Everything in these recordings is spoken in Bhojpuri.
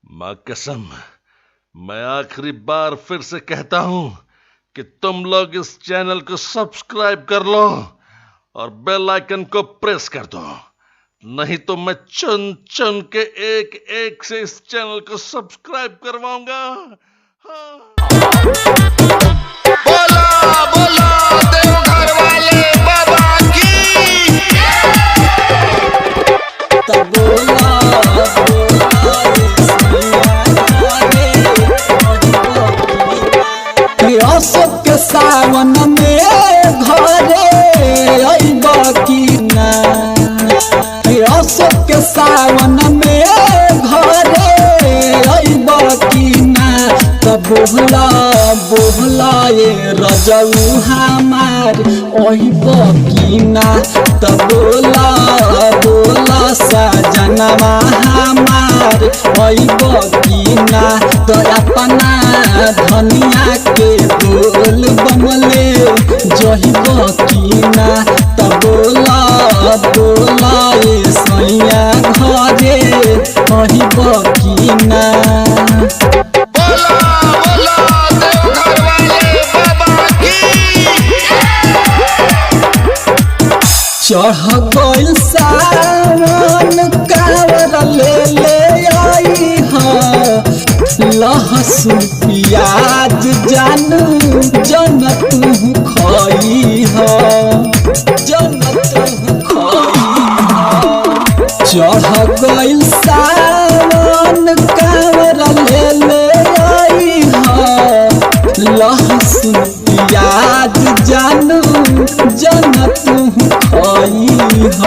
मां कसम, मैं आखिरी बार फिर से कहता हूं कि तुम लोग इस चैनल को सब्सक्राइब कर लो और बेल आइकन को प्रेस कर दो, नहीं तो मैं चुन चुन के एक एक से इस चैनल को सब्सक्राइब करवाऊंगा। बोला बोला देवघर वाले बाबा की। अशोक के सावन में घरे अइबा की ना, अशोक के सावन में घरे अइबा की ना। तब बोहला बोहला ये रजऊ हमार अइबा की ना। तब बोला बोला सजनवा हमार अइबा की ना। तो अपना धनिया के बोल बमले जहिबा की ना। तब बोला बोला ये सैया घरे अइबा की ना। बोला बोला देवघर वाले बाबा की। चढ़ गइल सावन कांवर ले आई ह। लहसुन प्याज जानू जन तू खाई ह, जन तू खाई ह। चढ़ गइल सावन कांवर ले आई ह। लहसुन प्याज जानू जन तू खाई ह।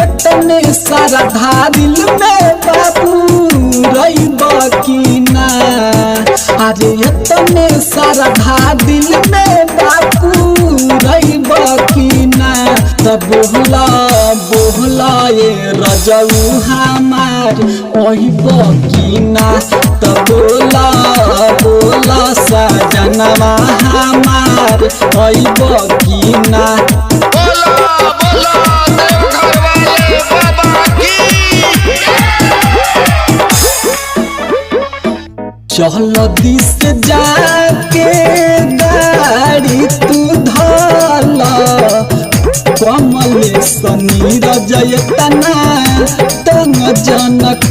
इतने सारा दिल में बाबू रइबा की ना। अरे इतने सारा दिल में बाबू रइबा की ना। तब बोहला बोहला ये रजऊ हमार अइबा की ना। तब बोला बोला सजनवा हमार अइबा की ना। बोला बोला देवघर वाले बाबा की। चल दिस जाके गाड़ी तू धला। कमले सनी रजयतना तंग जनक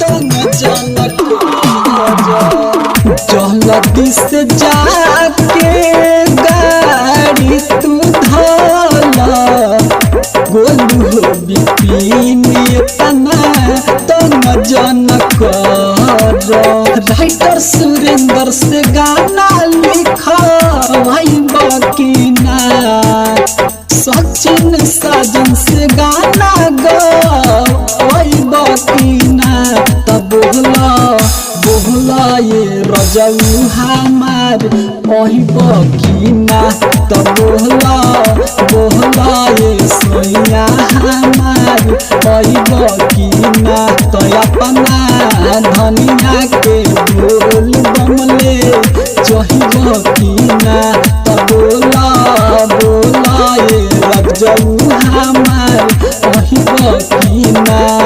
तंग जनक। चल दिस जाके गाड़ी तू धला। गोलू बिपिन तना तंग जनक। राइटर सुरेंद्र से गाना लिखा की ना। सचिन साजन से गाना गवा की ना। तब बोहला बोहला ये रजऊ हमार अइबा की ना। तब बोहला बोहला ये सोया हमार अइबा की ना। तो अपना धनिया के बोल बमले जहिबा की ना। तब बोला बोला ये रजऊ हमार अइबा की ना।